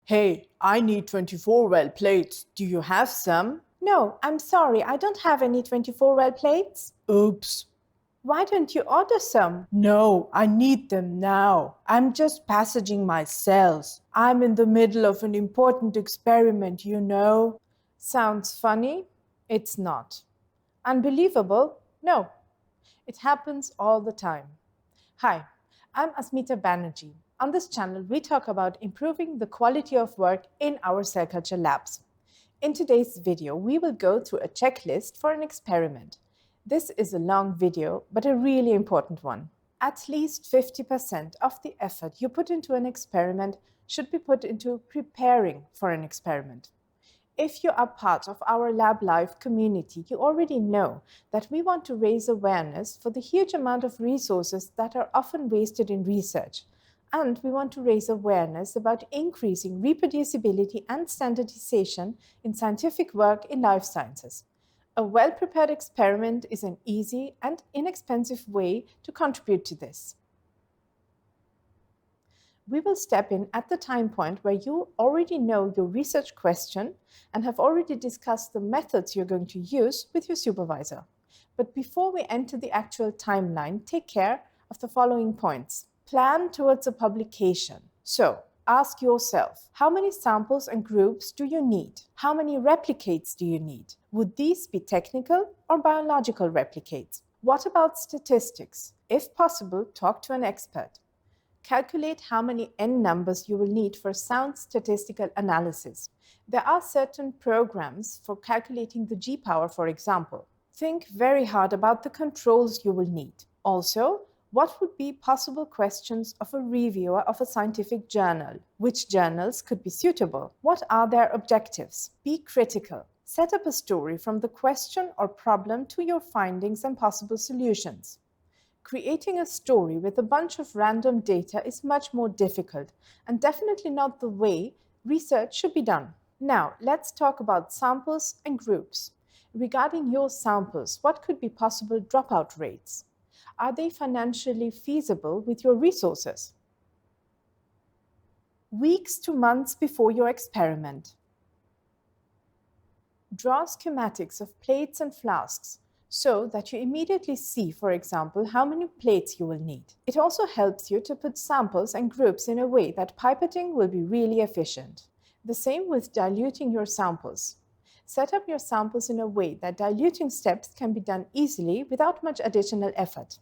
Hey, I need 24 well plates. Do you have some? No, I'm sorry, I don't have any 24 well plates. Oops. Why don't you order some? No, I need them now. I'm just passaging my cells. I'm in the middle of an important experiment. Sounds funny? It's not. Unbelievable? No. It happens all the time. Hi, I'm Asmita Banerjee. On this channel, we talk about improving the quality of work in our cell culture labs. In today's video, we will go through a checklist for an experiment. This is a long video, but a really important one. At least 50% of the effort you put into an experiment should be put into preparing for an experiment. If you are part of our Lab Life community, you already know that we want to raise awareness for the huge amount of resources that are often wasted in research. And we want to raise awareness about increasing reproducibility and standardization in scientific work in life sciences. A well prepared experiment is an easy and inexpensive way to contribute to this. We will step in at the time point where you already know your research question and have already discussed the methods you're going to use with your supervisor. But before we enter the actual timeline, take care of the following points. Plan towards a publication. So, ask yourself, how many samples and groups do you need? How many replicates do you need? Would these be technical or biological replicates? What about statistics? If possible, talk to an expert. Calculate how many n numbers you will need for sound statistical analysis. There are certain programs for calculating the g-power, for example. Think very hard about the controls you will need. Also, what would be possible questions of a reviewer of a scientific journal? Which journals could be suitable? What are their objectives? Be critical. Set up a story from the question or problem to your findings and possible solutions. Creating a story with a bunch of random data is much more difficult and definitely not the way research should be done. Now, let's talk about samples and groups. Regarding your samples, what could be possible dropout rates? Are they financially feasible with your resources? Weeks to months before your experiment. Draw schematics of plates and flasks so that you immediately see, for example, how many plates you will need. It also helps you to put samples and groups in a way that pipetting will be really efficient. The same with diluting your samples. Set up your samples in a way that diluting steps can be done easily without much additional effort.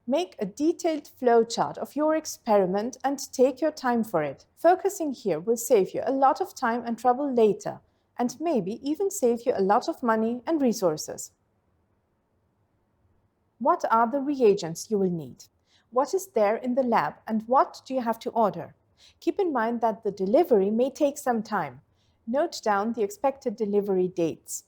Make a detailed flowchart of your experiment and take your time for it. Focusing here will save you a lot of time and trouble later, and maybe even save you a lot of money and resources. What are the reagents you will need? What is there in the lab and what do you have to order? Keep in mind that the delivery may take some time. Note down the expected delivery dates.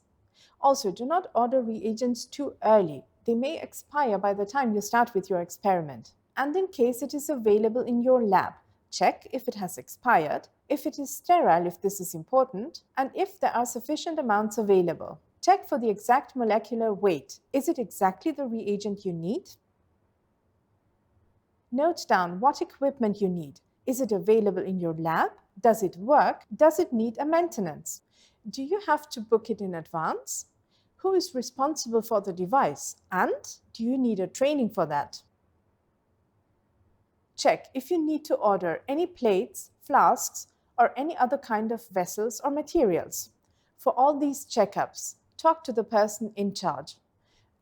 Also, do not order reagents too early. They may expire by the time you start with your experiment. And in case it is available in your lab, check if it has expired, if it is sterile if this is important, and if there are sufficient amounts available. Check for the exact molecular weight. Is it exactly the reagent you need? Note down what equipment you need. Is it available in your lab? Does it work? Does it need a maintenance? Do you have to book it in advance? Who is responsible for the device? And do you need a training for that? Check if you need to order any plates, flasks, or any other kind of vessels or materials. For all these checkups, talk to the person in charge.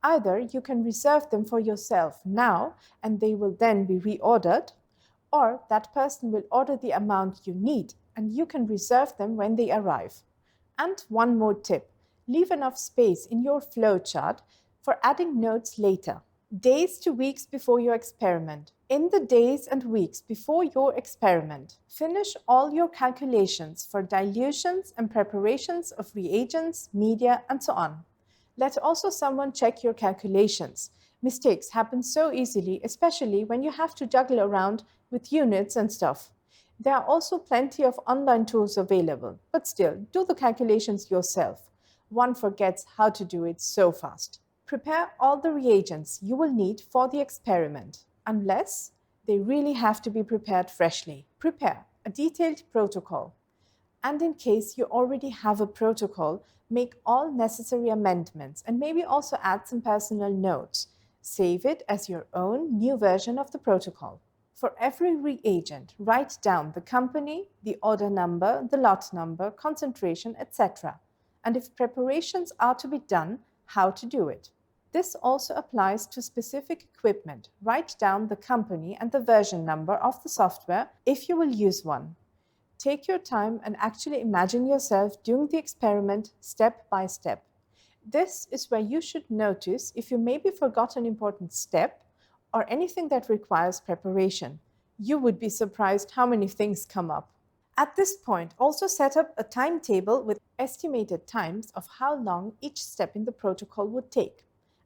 Either you can reserve them for yourself now and they will then be reordered, or that person will order the amount you need and you can reserve them when they arrive. And one more tip. Leave enough space in your flowchart for adding notes later. Days to weeks before your experiment. In the days and weeks before your experiment, finish all your calculations for dilutions and preparations of reagents, media, and so on. Let also someone check your calculations. Mistakes happen so easily, especially when you have to juggle around with units and stuff. There are also plenty of online tools available, but still, do the calculations yourself. One forgets how to do it so fast. Prepare all the reagents you will need for the experiment, unless they really have to be prepared freshly. Prepare a detailed protocol. And in case you already have a protocol, make all necessary amendments and maybe also add some personal notes. Save it as your own new version of the protocol. For every reagent, write down the company, the order number, the lot number, concentration, etc. And if preparations are to be done, how to do it. This also applies to specific equipment. Write down the company and the version number of the software if you will use one. Take your time and actually imagine yourself doing the experiment step by step. This is where you should notice if you maybe forgot an important step or anything that requires preparation. You would be surprised how many things come up. At this point, also set up a timetable with estimated times of how long each step in the protocol would take.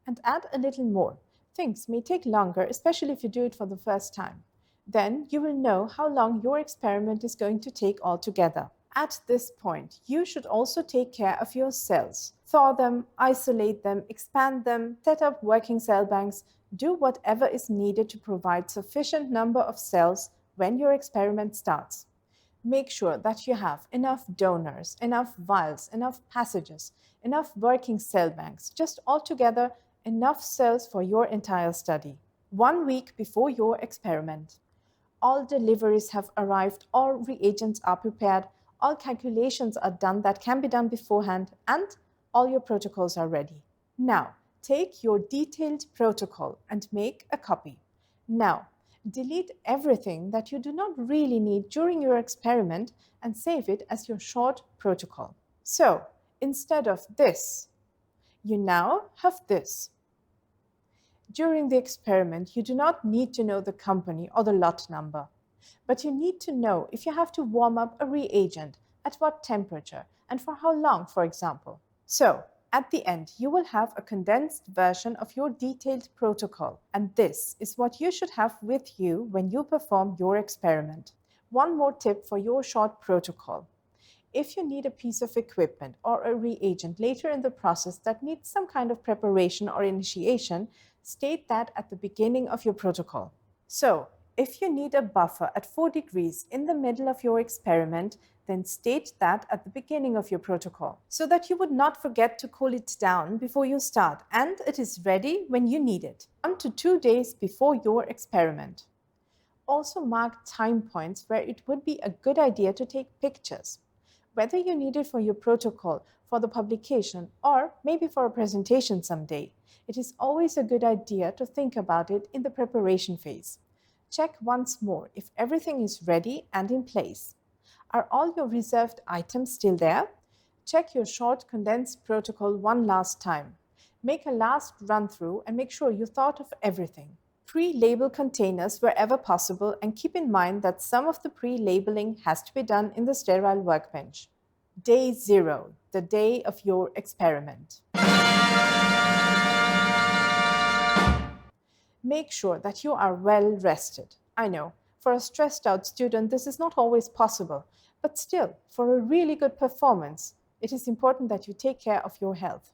And add a little more. Things may take longer, especially if you do it for the first time. Then you will know how long your experiment is going to take altogether. At this point, you should also take care of your cells. Thaw them, isolate them, expand them, set up working cell banks, do whatever is needed to provide sufficient number of cells when your experiment starts. Make sure that you have enough donors, enough vials, enough passages, enough working cell banks, just altogether enough cells for your entire study. 1 week before your experiment. All deliveries have arrived, all reagents are prepared, all calculations are done that can be done beforehand, and all your protocols are ready. Now, take your detailed protocol and make a copy. Now, delete everything that you do not really need during your experiment and save it as your short protocol. So, instead of this, you now have this. During the experiment, you do not need to know the company or the lot number, but you need to know if you have to warm up a reagent, at what temperature, and for how long, for example. So, at the end, you will have a condensed version of your detailed protocol, and this is what you should have with you when you perform your experiment. One more tip for your short protocol. If you need a piece of equipment or a reagent later in the process that needs some kind of preparation or initiation, state that at the beginning of your protocol. So, if you need a buffer at 4 degrees in the middle of your experiment, then state that at the beginning of your protocol, so that you would not forget to cool it down before you start and it is ready when you need it, 1 to 2 days before your experiment. Also mark time points where it would be a good idea to take pictures. Whether you need it for your protocol, for the publication, or maybe for a presentation someday, it is always a good idea to think about it in the preparation phase. Check once more if everything is ready and in place. Are all your reserved items still there? Check your short condensed protocol one last time. Make a last run-through and make sure you thought of everything. Pre-label containers wherever possible and keep in mind that some of the pre-labeling has to be done in the sterile workbench. Day 0, the day of your experiment. Make sure that you are well rested. I know, for a stressed out student, this is not always possible, but still, for a really good performance, it is important that you take care of your health.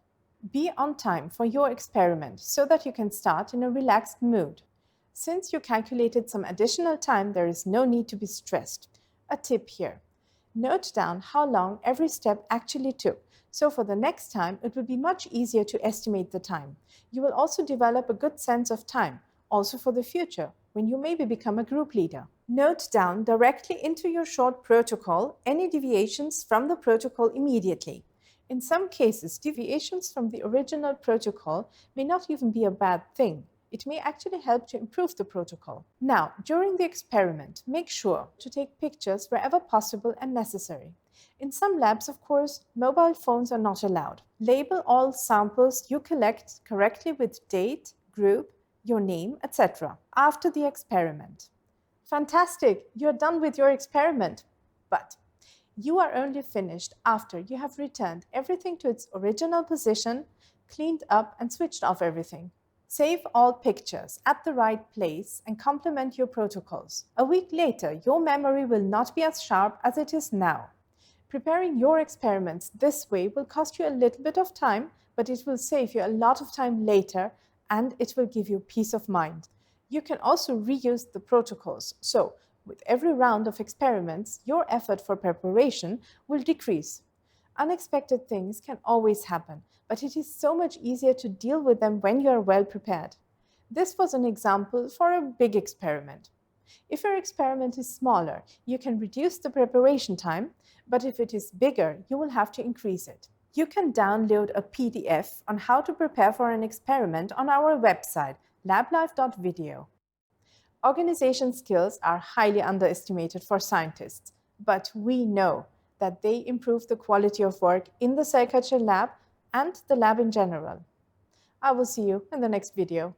Be on time for your experiment so that you can start in a relaxed mood. Since you calculated some additional time, there is no need to be stressed. A tip here. Note down how long every step actually took, so for the next time it will be much easier to estimate the time. You will also develop a good sense of time, also for the future, when you maybe become a group leader. Note down directly into your short protocol any deviations from the protocol immediately. In some cases, deviations from the original protocol may not even be a bad thing. It may actually help to improve the protocol. Now, during the experiment, make sure to take pictures wherever possible and necessary. In some labs, of course, mobile phones are not allowed. Label all samples you collect correctly with date, group, your name, etc. after the experiment. Fantastic! You're done with your experiment. But you are only finished after you have returned everything to its original position, cleaned up and switched off everything. Save all pictures at the right place and complement your protocols. A week later, your memory will not be as sharp as it is now. Preparing your experiments this way will cost you a little bit of time, but it will save you a lot of time later and it will give you peace of mind. You can also reuse the protocols. So, With every round of experiments, your effort for preparation will decrease. Unexpected things can always happen, but it is so much easier to deal with them when you are well prepared. This was an example for a big experiment. If your experiment is smaller, you can reduce the preparation time, but if it is bigger, you will have to increase it. You can download a PDF on how to prepare for an experiment on our website, lablife.video. Organization skills are highly underestimated for scientists, but we know that they improve the quality of work in the cell culture lab and the lab in general. I will see you in the next video.